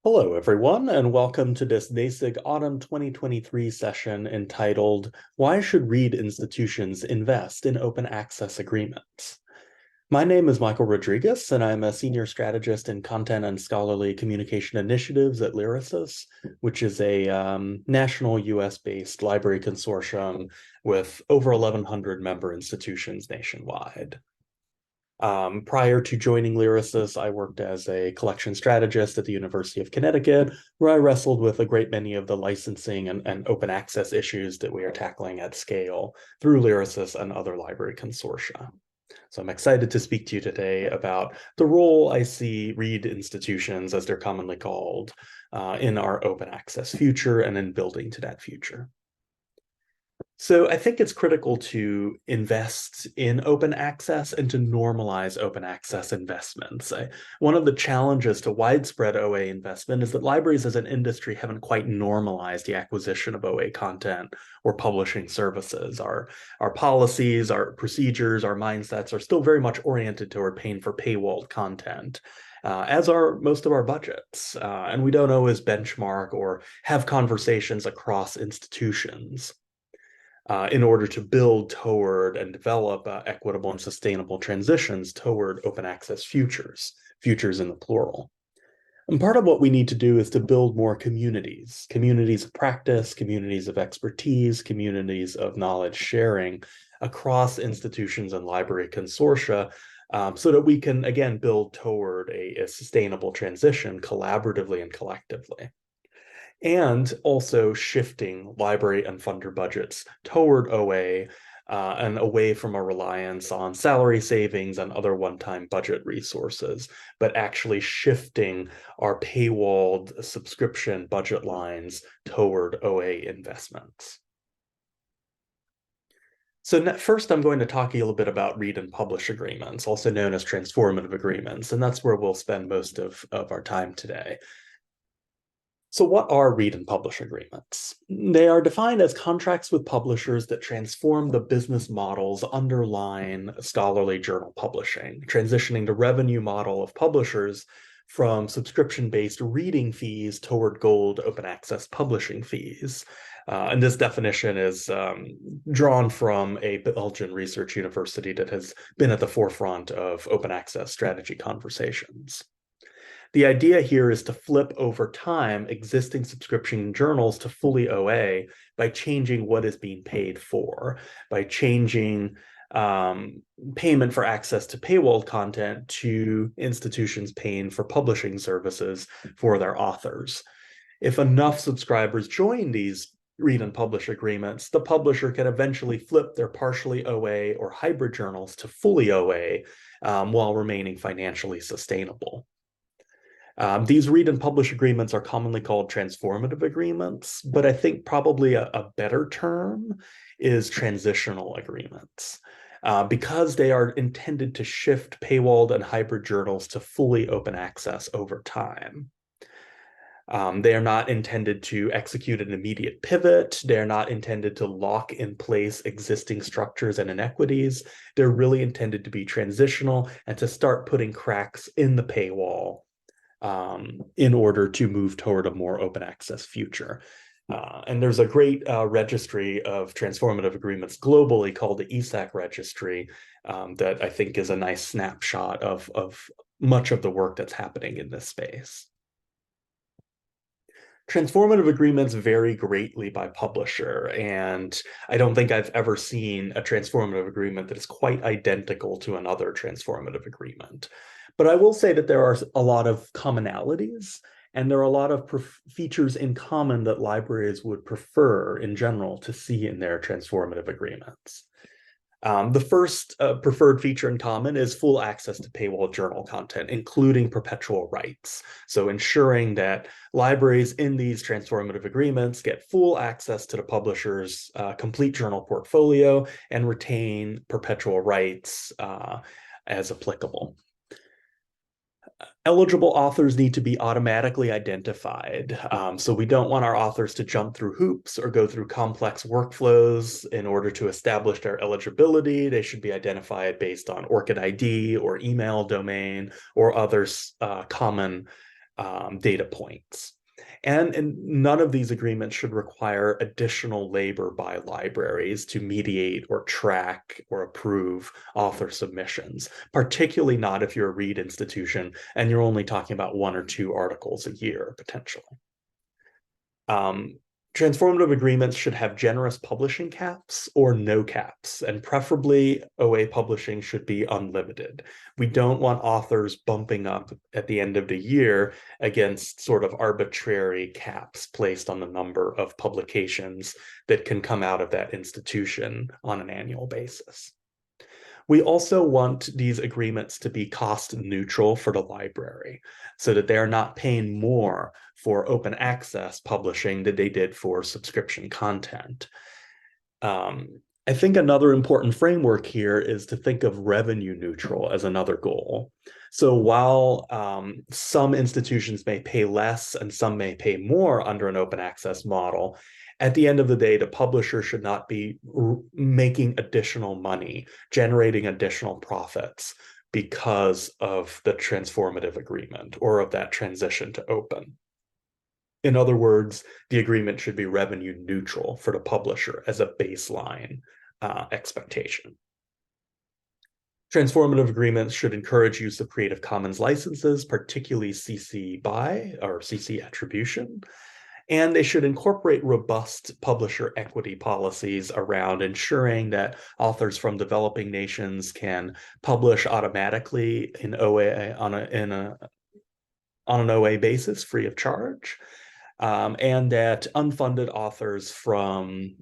Hello, everyone, and welcome to this NASIG Autumn 2023 session entitled, Why Should Reed Institutions Invest in Open Access Agreements? My name is Michael Rodriguez, and I'm a senior strategist in content and scholarly communication initiatives at Lyrasis, which is a national US-based library consortium with over 1,100 member institutions nationwide. Prior to joining Lyrasis, I worked as a collection strategist at the University of Connecticut, where I wrestled with a great many of the licensing and open access issues that we are tackling at scale through Lyrasis and other library consortia. So I'm excited to speak to you today about the role I see Reed institutions, as they're commonly called, in our open access future and in building to that future. So I think it's critical to invest in open access and to normalize open access investments. One of the challenges to widespread OA investment is that libraries as an industry haven't quite normalized the acquisition of OA content or publishing services. Our policies, our procedures, our mindsets are still very much oriented toward paying for paywalled content. As are most of our budgets. And we don't always benchmark or have conversations across institutions in order to build toward and develop equitable and sustainable transitions toward open access futures, futures in the plural. And part of what we need to do is to build more communities, communities of practice, communities of expertise, communities of knowledge sharing across institutions and library consortia, so that we can, again, build toward a sustainable transition collaboratively and collectively, and also shifting library and funder budgets toward OA and away from a reliance on salary savings and other one-time budget resources, but actually shifting our paywalled subscription budget lines toward OA investments. So first, I'm going to talk a little bit about read and publish agreements, also known as transformative agreements, and that's where we'll spend most of our time today. So what are read and publish agreements? They are defined as contracts with publishers that transform the business models underlying scholarly journal publishing, transitioning the revenue model of publishers from subscription-based reading fees toward gold open access publishing fees. And this definition is drawn from a Belgian research university that has been at the forefront of open access strategy conversations. The idea here is to flip over time existing subscription journals to fully OA by changing what is being paid for, by changing payment for access to paywall content to institutions paying for publishing services for their authors. If enough subscribers join these read and publish agreements, the publisher can eventually flip their partially OA or hybrid journals to fully OA while remaining financially sustainable. These read and publish agreements are commonly called transformative agreements, but I think probably a better term is transitional agreements, because they are intended to shift paywalled and hybrid journals to fully open access over time. They are not intended to execute an immediate pivot. They're not intended to lock in place existing structures and inequities. They're really intended to be transitional and to start putting cracks in the paywall in order to move toward a more open access future. And there's a great registry of transformative agreements globally called the ESAC registry that I think is a nice snapshot of much of the work that's happening in this space. Transformative agreements vary greatly by publisher, and I don't think I've ever seen a transformative agreement that is quite identical to another transformative agreement. But I will say that there are a lot of commonalities, and there are a lot of features in common that libraries would prefer in general to see in their transformative agreements. The first preferred feature in common is full access to paywall journal content, including perpetual rights. So ensuring that libraries in these transformative agreements get full access to the publisher's complete journal portfolio and retain perpetual rights as applicable. Eligible authors need to be automatically identified. So we don't want our authors to jump through hoops or go through complex workflows in order to establish their eligibility. They should be identified based on ORCID ID or email domain or other common data points. And none of these agreements should require additional labor by libraries to mediate or track or approve author submissions, particularly not if you're a read institution and you're only talking about 1 or 2 articles a year, potentially. Transformative agreements should have generous publishing caps or no caps, and preferably OA publishing should be unlimited. We don't want authors bumping up at the end of the year against sort of arbitrary caps placed on the number of publications that can come out of that institution on an annual basis. We also want these agreements to be cost neutral for the library so that they're not paying more for open access publishing than they did for subscription content. I think another important framework here is to think of revenue neutral as another goal. So while some institutions may pay less and some may pay more under an open access model, at the end of the day, the publisher should not be making additional money, generating additional profits because of the transformative agreement or of that transition to open. In other words, the agreement should be revenue neutral for the publisher as a baseline expectation. Transformative agreements should encourage use of Creative Commons licenses, particularly CC BY or CC attribution. And they should incorporate robust publisher equity policies around ensuring that authors from developing nations can publish automatically in OA on an OA basis, free of charge. And that unfunded authors from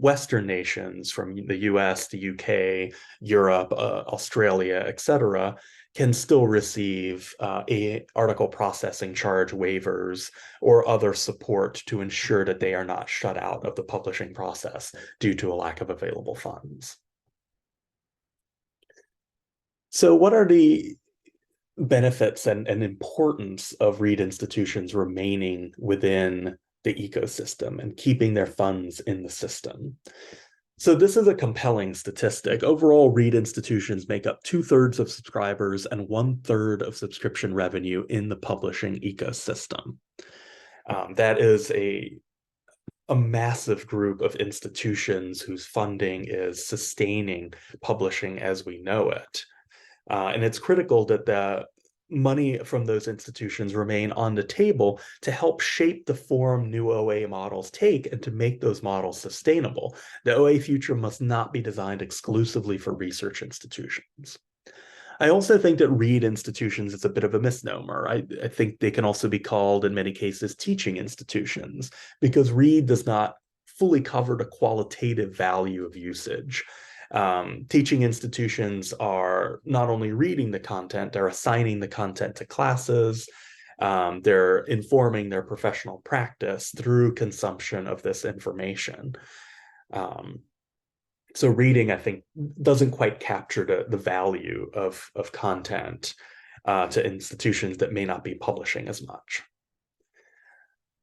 Western nations, from the US, the UK, Europe, Australia, etc., can still receive article processing charge waivers or other support to ensure that they are not shut out of the publishing process due to a lack of available funds. So what are the benefits and importance of read institutions remaining within the ecosystem and keeping their funds in the system? So this is a compelling statistic. Overall, read institutions make up 2/3 of subscribers and 1/3 of subscription revenue in the publishing ecosystem. That is a massive group of institutions whose funding is sustaining publishing as we know it. And it's critical that the money from those institutions remain on the table to help shape the form new OA models take and to make those models sustainable. The OA future must not be designed exclusively for research institutions. I also think that read institutions is a bit of a misnomer. I think they can also be called, in many cases, teaching institutions, because read does not fully cover the qualitative value of usage. Teaching institutions are not only reading the content, they're assigning the content to classes, they're informing their professional practice through consumption of this information. So reading, I think, doesn't quite capture the value of content to institutions that may not be publishing as much.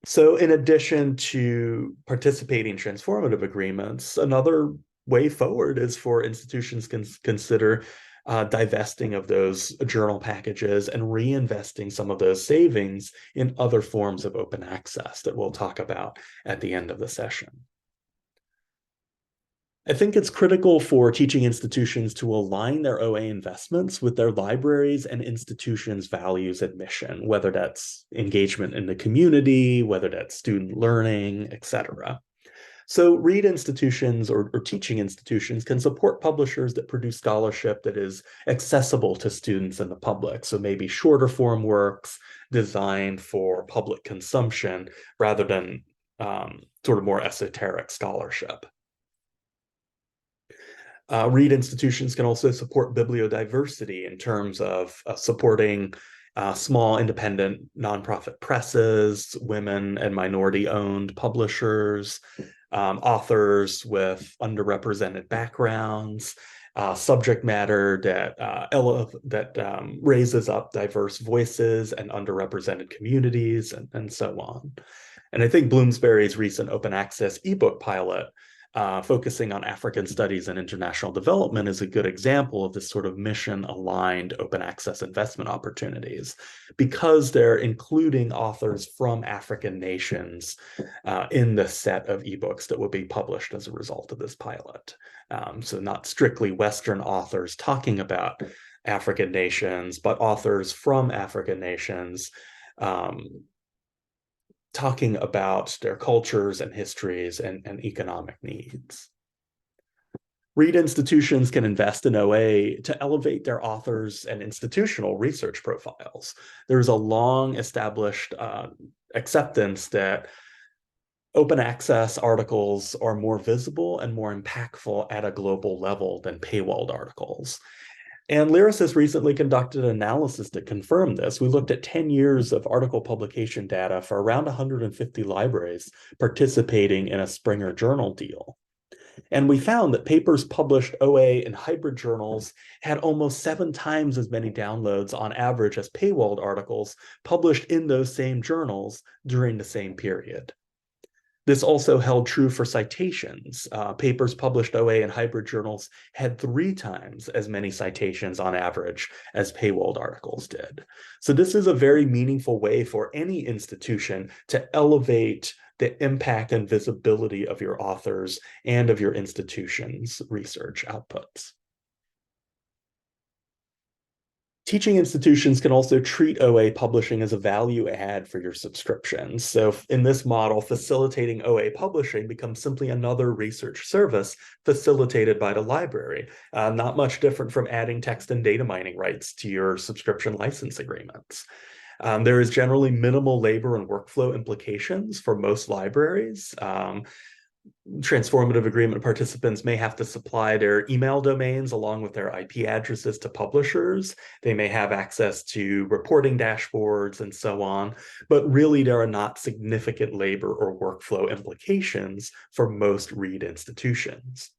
So in addition to participating in transformative agreements, another way forward is for institutions to consider divesting of those journal packages and reinvesting some of those savings in other forms of open access that we'll talk about at the end of the session. I think it's critical for teaching institutions to align their OA investments with their libraries and institutions' values and mission, whether that's engagement in the community, whether that's student learning, etc. So read institutions or teaching institutions can support publishers that produce scholarship that is accessible to students and the public. So maybe shorter form works designed for public consumption rather than sort of more esoteric scholarship. Read institutions can also support bibliodiversity in terms of supporting small independent nonprofit presses, women and minority-owned publishers, authors with underrepresented backgrounds, subject matter that raises up diverse voices and underrepresented communities, and so on. And I think Bloomsbury's recent open access ebook pilot focusing on African studies and international development is a good example of this sort of mission-aligned open access investment opportunities, because they're including authors from African nations in the set of ebooks that will be published as a result of this pilot. So not strictly Western authors talking about African nations, but authors from African nations talking about their cultures and histories and economic needs. Read institutions can invest in OA to elevate their authors and institutional research profiles. There's a long established acceptance that open access articles are more visible and more impactful at a global level than paywalled articles. And Lyrasis recently conducted an analysis to confirm this. We looked at 10 years of article publication data for around 150 libraries participating in a Springer Journal deal. And we found that papers published OA in hybrid journals had almost 7 times as many downloads on average as paywalled articles published in those same journals during the same period. This also held true for citations. Papers published OA in hybrid journals had 3 times as many citations on average as paywalled articles did. So this is a very meaningful way for any institution to elevate the impact and visibility of your authors and of your institution's research outputs. Teaching institutions can also treat OA publishing as a value add for your subscriptions. So in this model, facilitating OA publishing becomes simply another research service facilitated by the library, not much different from adding text and data mining rights to your subscription license agreements. There is generally minimal labor and workflow implications for most libraries. Transformative agreement participants may have to supply their email domains along with their IP addresses to publishers. They may have access to reporting dashboards and so on, but really there are not significant labor or workflow implications for most READ institutions.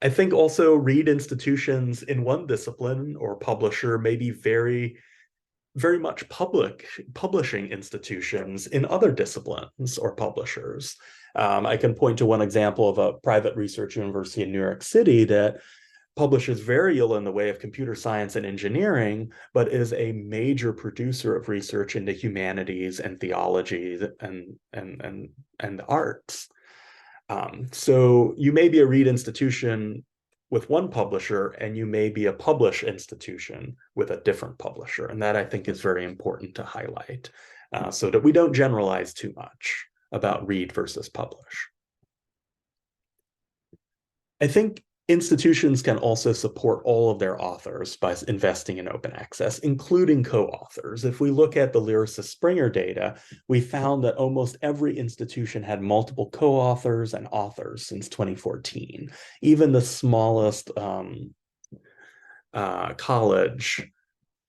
I think also READ institutions in one discipline or publisher may be very much publishing institutions in other disciplines or publishers. I can point to one example of a private research university in New York City that publishes very little in the way of computer science and engineering, but is a major producer of research into humanities and theology and the arts. So you may be a READ institution with one publisher, and you may be a publish institution with a different publisher. And that I think is very important to highlight so that we don't generalize too much about read versus publish. I think institutions can also support all of their authors by investing in open access, including co-authors. If we look at the Lyrasis Springer data, we found that almost every institution had multiple co-authors and authors since 2014. Even the smallest college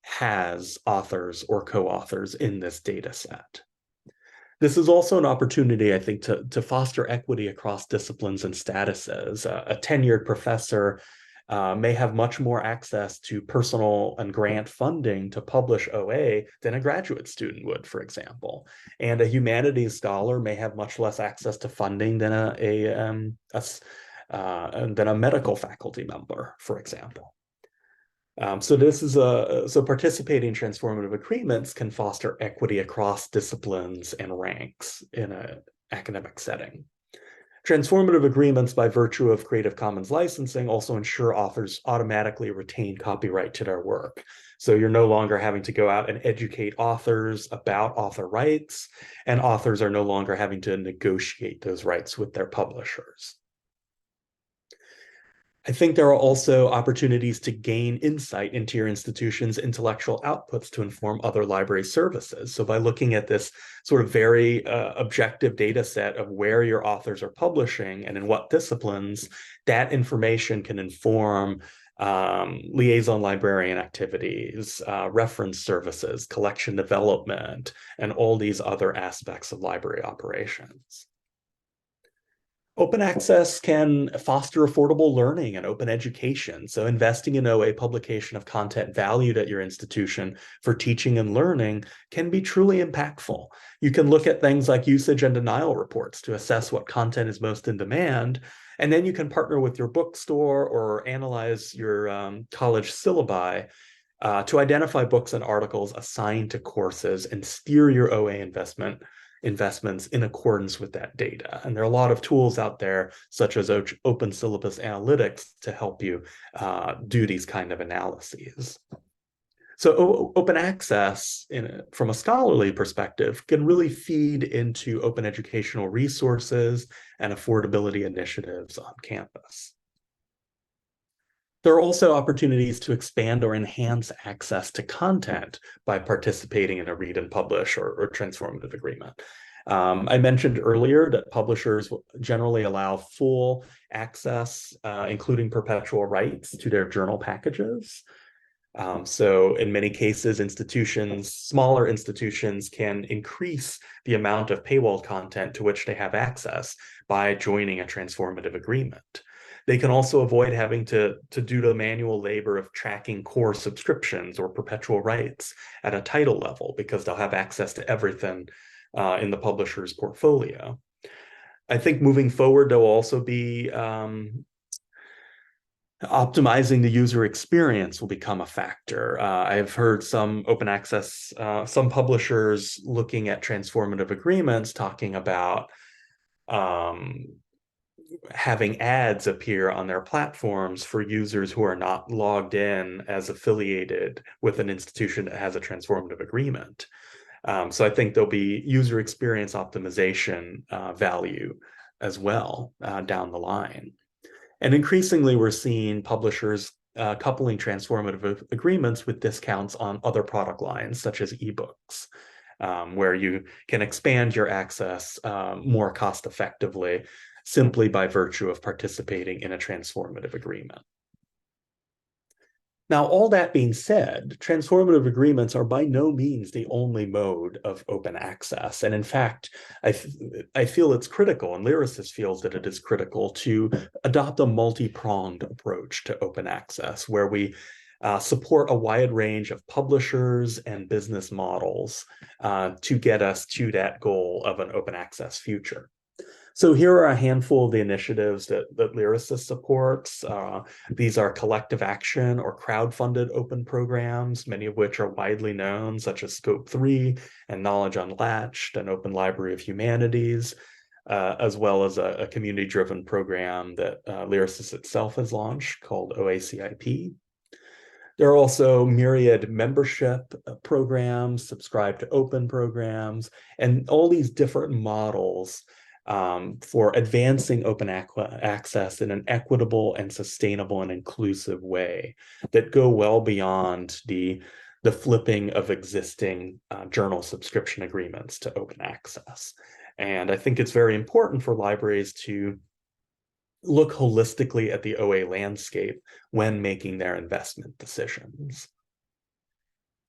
has authors or co-authors in this data set. This is also an opportunity, I think, to foster equity across disciplines and statuses. A tenured professor may have much more access to personal and grant funding to publish OA than a graduate student would, for example. And a humanities scholar may have much less access to funding than a medical faculty member, for example. So participating in transformative agreements can foster equity across disciplines and ranks in an academic setting. Transformative agreements, by virtue of Creative Commons licensing, also ensure authors automatically retain copyright to their work. So you're no longer having to go out and educate authors about author rights, and authors are no longer having to negotiate those rights with their publishers. I think there are also opportunities to gain insight into your institution's intellectual outputs to inform other library services. So by looking at this sort of very objective data set of where your authors are publishing and in what disciplines, that information can inform liaison librarian activities, reference services, collection development, and all these other aspects of library operations. Open access can foster affordable learning and open education. So investing in OA publication of content valued at your institution for teaching and learning can be truly impactful. You can look at things like usage and denial reports to assess what content is most in demand, And then you can partner with your bookstore or analyze your college syllabi to identify books and articles assigned to courses and steer your OA investments in accordance with that data. And there are a lot of tools out there, such as open syllabus analytics, to help you do these kind of analyses. So open access, from a scholarly perspective, can really feed into open educational resources and affordability initiatives on campus. There are also opportunities to expand or enhance access to content by participating in a read and publish or transformative agreement. I mentioned earlier that publishers generally allow full access, including perpetual rights, to their journal packages. So in many cases, smaller institutions can increase the amount of paywall content to which they have access by joining a transformative agreement. They can also avoid having to do the manual labor of tracking core subscriptions or perpetual rights at a title level, because they'll have access to everything in the publisher's portfolio. I think moving forward, there will also be optimizing the user experience will become a factor. I've heard some open access, some publishers looking at transformative agreements talking about having ads appear on their platforms for users who are not logged in as affiliated with an institution that has a transformative agreement. So I think there'll be user experience optimization value as well down the line. And increasingly, we're seeing publishers coupling transformative agreements with discounts on other product lines, such as ebooks, where you can expand your access more cost effectively simply by virtue of participating in a transformative agreement. Now, all that being said, transformative agreements are by no means the only mode of open access. And in fact, I feel it's critical, and Lyrasis feels that it is critical, to adopt a multi-pronged approach to open access, where we support a wide range of publishers and business models to get us to that goal of an open access future. So here are a handful of the initiatives that Lyrasis supports. These are collective action or crowd-funded open programs, many of which are widely known, such as Scope 3 and Knowledge Unlatched and Open Library of Humanities, as well as a community-driven program that Lyrasis itself has launched called OACIP. There are also myriad membership programs, subscribe to open programs, and all these different models for advancing open access in an equitable and sustainable and inclusive way that go well beyond the flipping of existing journal subscription agreements to open access. And I think it's very important for libraries to look holistically at the OA landscape when making their investment decisions.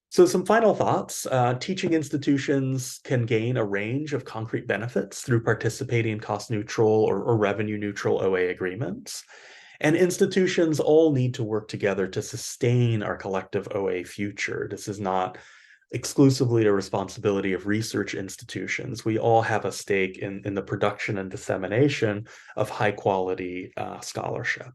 So some final thoughts. Teaching institutions can gain a range of concrete benefits through participating in cost-neutral or revenue-neutral OA agreements. And institutions all need to work together to sustain our collective OA future. This is not exclusively the responsibility of research institutions. We all have a stake in the production and dissemination of high-quality scholarship.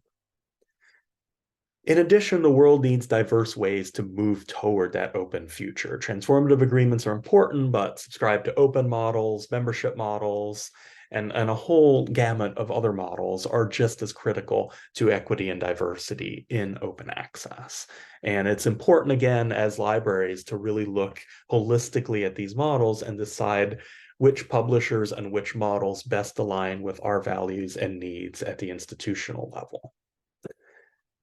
In addition, the world needs diverse ways to move toward that open future. Transformative agreements are important, but subscribe to open models, membership models, and a whole gamut of other models are just as critical to equity and diversity in open access. And it's important, again, as libraries to really look holistically at these models and decide which publishers and which models best align with our values and needs at the institutional level.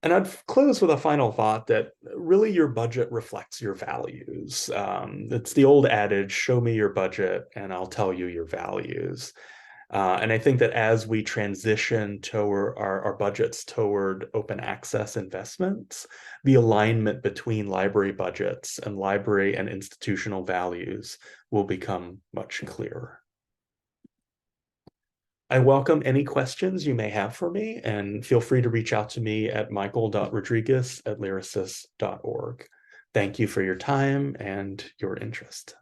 And I'd close with a final thought that really your budget reflects your values. It's the old adage, show me your budget and I'll tell you your values. And I think that as we transition toward our budgets toward open access investments, the alignment between library budgets and library and institutional values will become much clearer. I welcome any questions you may have for me, and feel free to reach out to me at michael.rodriguez@lyrasis.org. Thank you for your time and your interest.